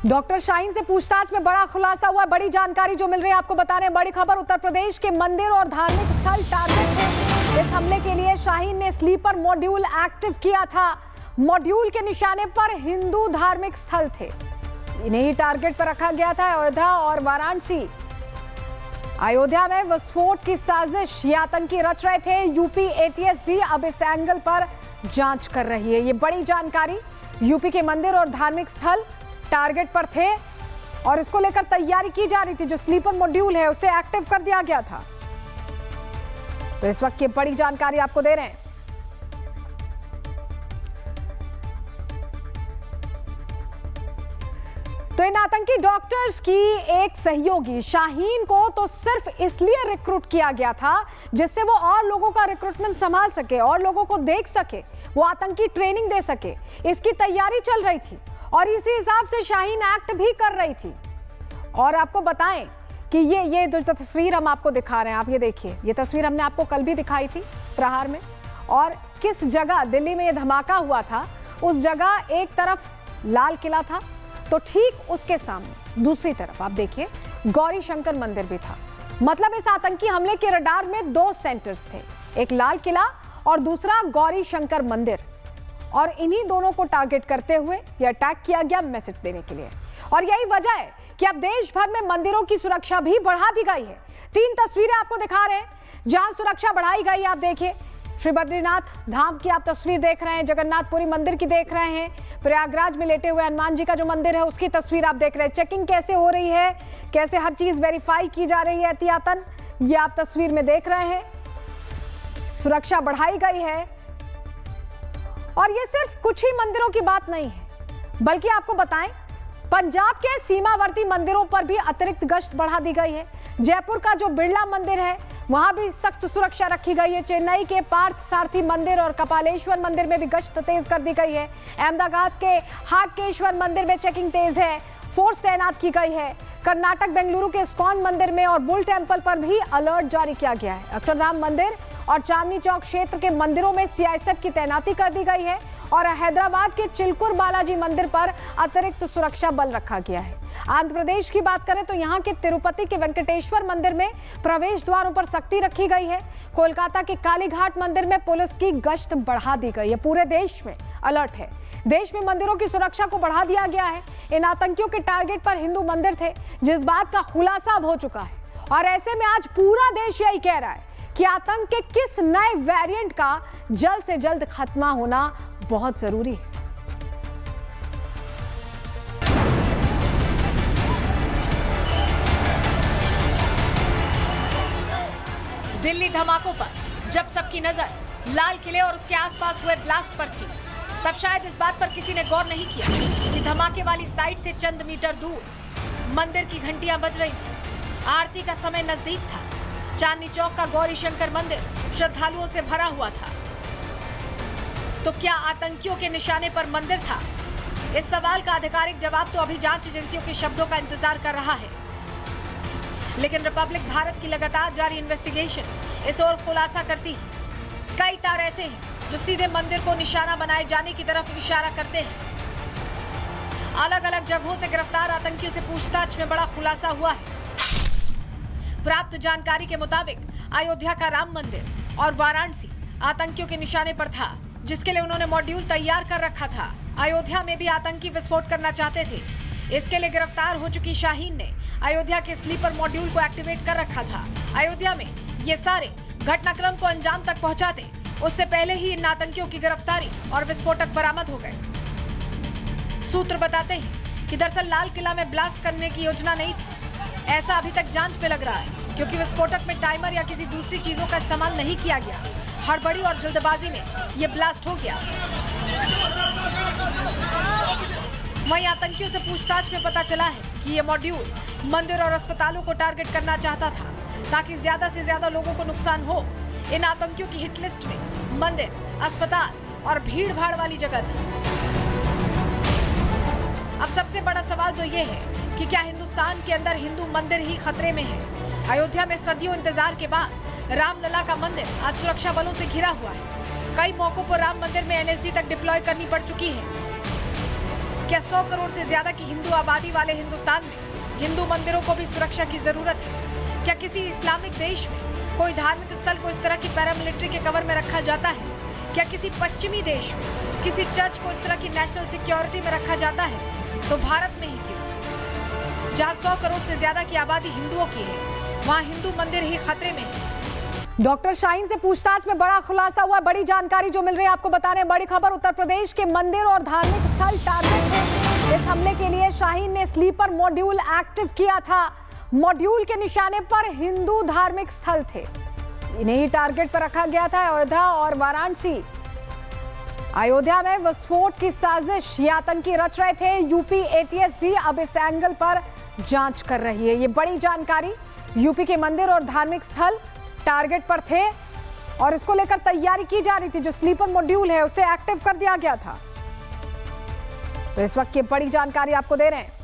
Doctor Shaheen से पूछताछ में बड़ा खुलासा हुआ। बड़ी जानकारी जो मिल रही है आपको बता रहे हैं। बड़ी खबर, उत्तर प्रदेश के मंदिर और धार्मिक स्थल टारगेट थे। इस हमले के लिए शाहीन ने स्लीपर मॉड्यूल एक्टिव किया था। मॉड्यूल के निशाने पर हिंदू धार्मिक स्थल थे, इन्हें ही टारगेट पर रखा गया था। अयोध्या और वाराणसी, अयोध्या में विस्फोट की साजिश ये आतंकी रच रहे थे। यूपी एटीएस भी अब इस एंगल पर जांच कर रही है। ये बड़ी जानकारी, यूपी के मंदिर और धार्मिक स्थल टारगेट पर थे और इसको लेकर तैयारी की जा रही थी। जो स्लीपर मॉड्यूल है उसे एक्टिव कर दिया गया था। तो इस वक्त ये बड़ी जानकारी आपको दे रहे हैं। तो इन आतंकी डॉक्टर्स की एक सहयोगी शाहीन को तो सिर्फ इसलिए रिक्रूट किया गया था जिससे वो और लोगों का रिक्रूटमेंट संभाल सके और लोगों को देख सके, वो आतंकी ट्रेनिंग दे सके। इसकी तैयारी चल रही थी और इसी हिसाब से शाहीन एक्ट भी कर रही थी। और आपको बताएं कि ये जो तस्वीर हम आपको दिखा रहे हैं, आप ये देखिए, ये तस्वीर हमने आपको कल भी दिखाई थी प्रहार में। और किस जगह दिल्ली में ये धमाका हुआ था, उस जगह एक तरफ लाल किला था तो ठीक उसके सामने दूसरी तरफ आप देखिए गौरी शंकर मंदिर भी था। मतलब इस आतंकी हमले के रडार में दो सेंटर्स थे, एक लाल किला और दूसरा गौरी शंकर मंदिर। और इन्हीं दोनों को टारगेट करते हुए यह अटैक किया गया मैसेज देने के लिए। और यही वजह है कि अब देश भर में मंदिरों की सुरक्षा भी बढ़ा दी गई है। 3 तस्वीरें आपको दिखा रहे हैं जहां सुरक्षा बढ़ाई गई है। आप देखिए, श्री बद्रीनाथ धाम की आप तस्वीर देख रहे हैं, जगन्नाथपुरी मंदिर की देख रहे हैं, प्रयागराज में लेटे हुए हनुमान जी का जो मंदिर है उसकी तस्वीर आप देख रहे हैं। चेकिंग कैसे हो रही है, कैसे हर चीज वेरीफाई की जा रही है एहतियातन, ये आप तस्वीर में देख रहे हैं। सुरक्षा बढ़ाई गई है। और ये सिर्फ कुछ ही मंदिरों की बात नहीं है, बल्कि आपको बताएं पंजाब के सीमावर्ती मंदिरों पर भी अतिरिक्त गश्त बढ़ा दी गई है। जयपुर का जो बिरला मंदिर है वहां भी सख्त सुरक्षा रखी गई है। चेन्नई के पार्थ सारथी मंदिर और कपालेश्वर मंदिर में भी गश्त तेज कर दी गई है। अहमदाबाद के हाटकेश्वर मंदिर में चेकिंग तेज है, फोर्स तैनात की गई है। कर्नाटक बेंगलुरु के इस्कॉन मंदिर में और बुल टेम्पल पर भी अलर्ट जारी किया गया है। अक्षरधाम मंदिर और चांदनी चौक क्षेत्र के मंदिरों में सीआईएसएफ की तैनाती कर दी गई है। और हैदराबाद के चिलकुर बालाजी मंदिर पर अतिरिक्त सुरक्षा बल रखा गया है। आंध्र प्रदेश की बात करें तो यहाँ के तिरुपति के वेंकटेश्वर मंदिर में प्रवेश द्वारों पर सख्ती रखी गई है। कोलकाता के कालीघाट मंदिर में पुलिस की गश्त बढ़ा दी गई है। पूरे देश में अलर्ट है। देश में मंदिरों की सुरक्षा को बढ़ा दिया गया है। इन आतंकियों के टारगेट पर हिंदू मंदिर थे, जिस बात का खुलासा अब हो चुका है। और ऐसे में आज पूरा देश यही कह रहा है कि आतंक के किस नए वेरिएंट का जल्द से जल्द खात्मा होना बहुत जरूरी है। दिल्ली धमाकों पर जब सबकी नजर लाल किले और उसके आसपास हुए ब्लास्ट पर थी, तब शायद इस बात पर किसी ने गौर नहीं किया कि धमाके वाली साइट से चंद मीटर दूर मंदिर की घंटियां बज रही थी। आरती का समय नजदीक था। चांदनी चौक का गौरी शंकर मंदिर श्रद्धालुओं से भरा हुआ था। तो क्या आतंकियों के निशाने पर मंदिर था? इस सवाल का आधिकारिक जवाब तो अभी जांच एजेंसियों के शब्दों का इंतजार कर रहा है। लेकिन रिपब्लिक भारत की लगातार जारी इन्वेस्टिगेशन इस ओर खुलासा करती है। कई तार ऐसे हैं जो सीधे मंदिर को निशाना बनाए जाने की तरफ इशारा करते हैं। अलग अलग जगहों से गिरफ्तार आतंकियों से पूछताछ में बड़ा खुलासा हुआ है। प्राप्त जानकारी के मुताबिक अयोध्या का राम मंदिर और वाराणसी आतंकियों के निशाने पर था, जिसके लिए उन्होंने मॉड्यूल तैयार कर रखा था। अयोध्या में भी आतंकी विस्फोट करना चाहते थे। इसके लिए गिरफ्तार हो चुकी शाहीन ने अयोध्या के स्लीपर मॉड्यूल को एक्टिवेट कर रखा था। अयोध्या में ये सारे घटनाक्रम को अंजाम तक पहुंचाते उससे पहले ही इन आतंकियों की गिरफ्तारी और विस्फोटक बरामद हो गए। सूत्र बताते हैं कि दरअसल लाल किला में ब्लास्ट करने की योजना नहीं थी। ऐसा अभी तक जांच में लग रहा है, क्योंकि विस्फोटक में टाइमर या किसी दूसरी चीजों का इस्तेमाल नहीं किया गया। हड़बड़ी और जल्दबाजी में ये ब्लास्ट हो गया। वहीं आतंकियों से पूछताछ में पता चला है कि ये मॉड्यूल मंदिर और अस्पतालों को टारगेट करना चाहता था, ताकि ज्यादा से ज्यादा लोगों को नुकसान हो। इन आतंकियों की हिट लिस्ट में मंदिर, अस्पताल और भीड़ भाड़ वाली जगह थी। अब सबसे बड़ा सवाल तो ये है कि क्या हिंदुस्तान के अंदर हिंदू मंदिर ही खतरे में है? अयोध्या में सदियों इंतजार के बाद रामलला का मंदिर आज सुरक्षा बलों से घिरा हुआ है। कई मौकों पर राम मंदिर में एनएसजी तक डिप्लॉय करनी पड़ चुकी है। क्या 100 करोड़ से ज्यादा की हिंदू आबादी वाले हिंदुस्तान में हिंदू मंदिरों को भी सुरक्षा की जरूरत है? क्या किसी इस्लामिक देश में कोई धार्मिक स्थल को इस तरह की पैरामिलिट्री के कवर में रखा जाता है? क्या किसी पश्चिमी देश में किसी चर्च को इस तरह की नेशनल सिक्योरिटी में रखा जाता है? तो भारत में ही क्यों, जहाँ 100 करोड़ से ज्यादा की आबादी हिंदुओं की है, वहाँ हिंदू मंदिर ही खतरे में है। डॉक्टर शाहीन से पूछताछ में बड़ा खुलासा हुआ, बड़ी जानकारी जो मिल रही है आपको बता रहे हैं। बड़ी खबर, उत्तर प्रदेश के मंदिर और धार्मिक स्थल टारगेट थे। इस हमले के लिए शाहीन ने स्लीपर मॉड्यूल एक्टिव किया था। मॉड्यूल के निशाने पर हिंदू धार्मिक स्थल थे, इन्हें ही टारगेट पर रखा गया था। अयोध्या और वाराणसी, अयोध्या में विस्फोट की साजिश ये आतंकी रच रहे थे। यूपी एटीएस भी अब इस एंगल पर जांच कर रही है। ये बड़ी जानकारी, यूपी के मंदिर और धार्मिक स्थल टारगेट पर थे और इसको लेकर तैयारी की जा रही थी। जो स्लीपर मॉड्यूल है उसे एक्टिव कर दिया गया था। तो इस वक्त ये बड़ी जानकारी आपको दे रहे हैं।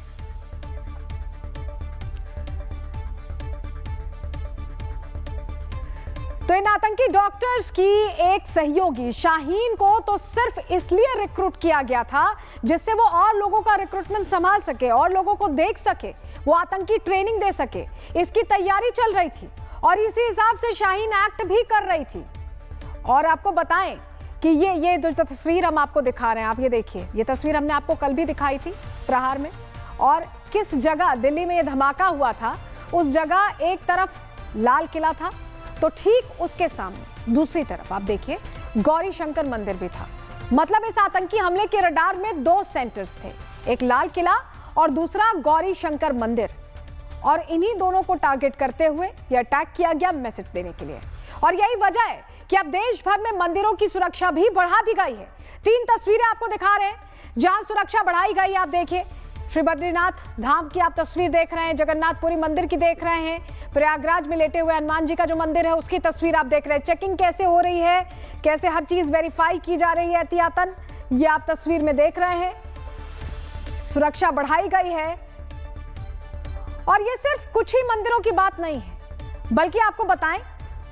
तो इन आतंकी डॉक्टर्स की एक सहयोगी शाहीन को तो सिर्फ इसलिए रिक्रूट किया गया था जिससे वो और लोगों का रिक्रूटमेंट संभाल सके और लोगों को देख सके, वो आतंकी ट्रेनिंग दे सके। इसकी तैयारी चल रही थी और इसी हिसाब से शाहीन एक्ट भी कर रही थी। और आपको बताएं कि ये जो तस्वीर हम आपको दिखा रहे हैं, आप ये देखिए, ये तस्वीर हमने आपको कल भी दिखाई थी प्रहार में। और किस जगह दिल्ली में ये धमाका हुआ था, उस जगह एक तरफ लाल किला था तो ठीक उसके सामने दूसरी तरफ आप देखिए गौरी शंकर मंदिर भी था। मतलब इस आतंकी हमले के रडार में दो सेंटर्स थे, एक लाल किला और दूसरा गौरी शंकर मंदिर। और इन्हीं दोनों को टारगेट करते हुए यह अटैक किया गया मैसेज देने के लिए। और यही वजह है कि अब देश भर में मंदिरों की सुरक्षा भी बढ़ा दी गई है। 3 तस्वीरें आपको दिखा रहे हैं जहां सुरक्षा बढ़ाई गई है। आप देखिए, श्री बद्रीनाथ धाम की आप तस्वीर देख रहे हैं, जगन्नाथपुरी मंदिर की देख रहे हैं, प्रयागराज में लेटे हुए हनुमान जी का जो मंदिर है उसकी तस्वीर आप देख रहे हैं। चेकिंग कैसे हो रही है, कैसे हर चीज वेरीफाई की जा रही है एहतियातन, ये आप तस्वीर में देख रहे हैं। सुरक्षा बढ़ाई गई है। और ये सिर्फ कुछ ही मंदिरों की बात नहीं है, बल्कि आपको बताएं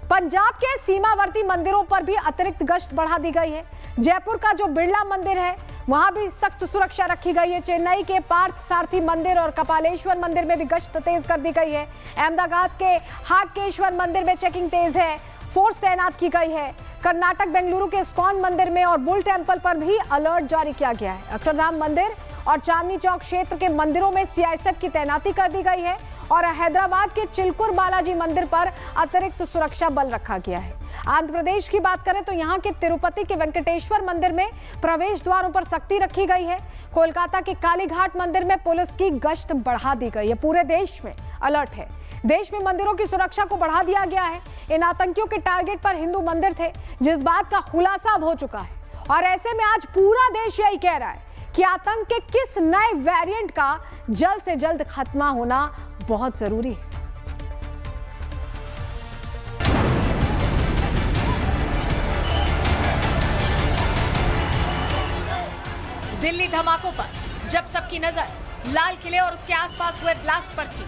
पंजाब के सीमावर्ती मंदिरों पर भी अतिरिक्त गश्त बढ़ा दी गई है। जयपुर का जो बिरला मंदिर है वहां भी सख्त सुरक्षा रखी गई है। चेन्नई के पार्थ सारथी मंदिर और कपालेश्वर मंदिर में भी गश्त तेज कर दी गई है। अहमदाबाद के हाटकेश्वर मंदिर में चेकिंग तेज है, फोर्स तैनात की गई है। कर्नाटक बेंगलुरु के इस्कॉन मंदिर में और बुल टेम्पल पर भी अलर्ट जारी किया गया है। अक्षरधाम मंदिर और चांदनी चौक क्षेत्र के मंदिरों में सीआईएसएफ की तैनाती कर दी गई है और हैदराबाद के चिलकुर बालाजी मंदिर पर अतिरिक्त सुरक्षा बल रखा गया है। आंध्र प्रदेश की बात करें तो यहाँ के तिरुपति के वेंकटेश्वर मंदिर में प्रवेश द्वारों पर सख्ती रखी गई है। कोलकाता के कालीघाट मंदिर में पुलिस की गश्त बढ़ा दी गई है। पूरे देश में अलर्ट है। देश में मंदिरों की सुरक्षा को बढ़ा दिया गया है। इन आतंकियों के टारगेट पर हिंदू मंदिर थे, जिस बात का खुलासा अब हो चुका है। और ऐसे में आज पूरा देश यही कह रहा है कि आतंक के किस नए वेरिएंट का जल्द से जल्द खात्मा होना बहुत जरूरी है। दिल्ली धमाकों पर जब सबकी नजर लाल किले और उसके आसपास हुए ब्लास्ट पर थी,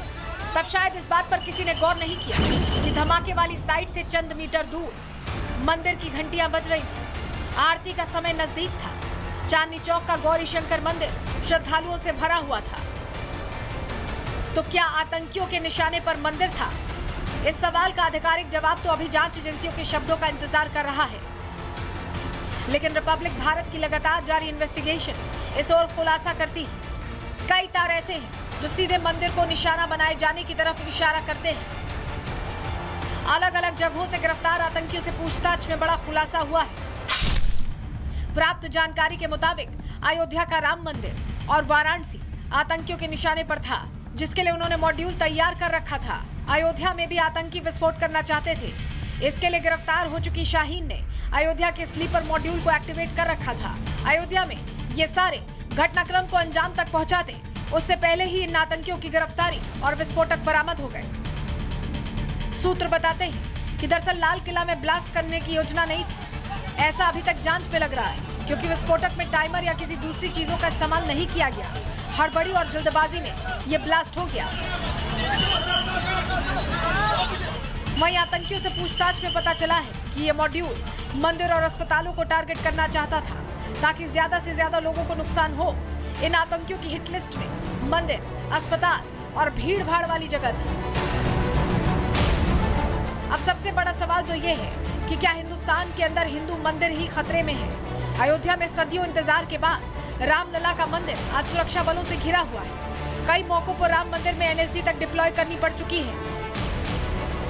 तब शायद इस बात पर किसी ने गौर नहीं किया कि धमाके वाली साइट से चंद मीटर दूर मंदिर की घंटियां बज रही थी। आरती का समय नजदीक था। चांदनी चौक का गौरी शंकर मंदिर श्रद्धालुओं से भरा हुआ था। तो क्या आतंकियों के निशाने पर मंदिर था? इस सवाल का आधिकारिक जवाब तो अभी जांच एजेंसियों के शब्दों का इंतजार कर रहा है। लेकिन रिपब्लिक भारत की लगातार जारी इन्वेस्टिगेशन इस ओर खुलासा करती है। कई तार ऐसे हैं जो सीधे मंदिर को निशाना बनाए जाने की तरफ इशारा करते हैं। अलग अलग जगहों से गिरफ्तार आतंकियों से पूछताछ में बड़ा खुलासा हुआ है। प्राप्त जानकारी के मुताबिक अयोध्या का राम मंदिर और वाराणसी आतंकियों के निशाने पर था, जिसके लिए उन्होंने मॉड्यूल तैयार कर रखा था। अयोध्या में भी आतंकी विस्फोट करना चाहते थे। इसके लिए गिरफ्तार हो चुकी शाहीन ने अयोध्या के स्लीपर मॉड्यूल को एक्टिवेट कर रखा था। अयोध्या में ये सारे घटनाक्रम को अंजाम तक पहुंचाते उससे पहले ही इन आतंकियों की गिरफ्तारी और विस्फोटक बरामद हो गए। सूत्र बताते हैं कि दरअसल लाल किला में ब्लास्ट करने की योजना नहीं थी। ऐसा अभी तक जांच में लग रहा है, क्योंकि विस्फोटक में टाइमर या किसी दूसरी चीजों का इस्तेमाल नहीं किया गया। हड़बड़ी और जल्दबाजी में ये ब्लास्ट हो गया। वहीं आतंकियों से पूछताछ में पता चला है कि ये मॉड्यूल मंदिर और अस्पतालों को टारगेट करना चाहता था, ताकि ज्यादा से ज्यादा लोगों को नुकसान हो। इन आतंकियों की हिट लिस्ट में मंदिर, अस्पताल और भीड़ भाड़ वाली जगह थी। अब सबसे बड़ा सवाल तो ये है कि क्या हिंदुस्तान के अंदर हिंदू मंदिर ही खतरे में है? अयोध्या में सदियों इंतजार के बाद रामलला का मंदिर आज सुरक्षा बलों से घिरा हुआ है। कई मौकों पर राम मंदिर में एनएसजी तक डिप्लॉय करनी पड़ चुकी है।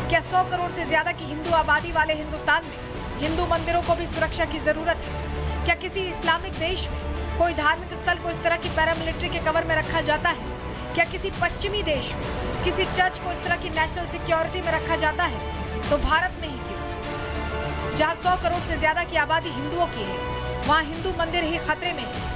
क्या 100 करोड़ से ज्यादा की हिंदू आबादी वाले हिंदुस्तान में हिंदू मंदिरों को भी सुरक्षा की जरूरत है? क्या किसी इस्लामिक देश में कोई धार्मिक स्थल को इस तरह की पैरामिलिट्री के कवर में रखा जाता है? क्या किसी पश्चिमी देश में किसी चर्च को इस तरह की नेशनल सिक्योरिटी में रखा जाता है? तो भारत में ही क्यों, जहाँ 100 करोड़ से ज्यादा की आबादी हिंदुओं की है, वहाँ हिंदू मंदिर ही खतरे में है।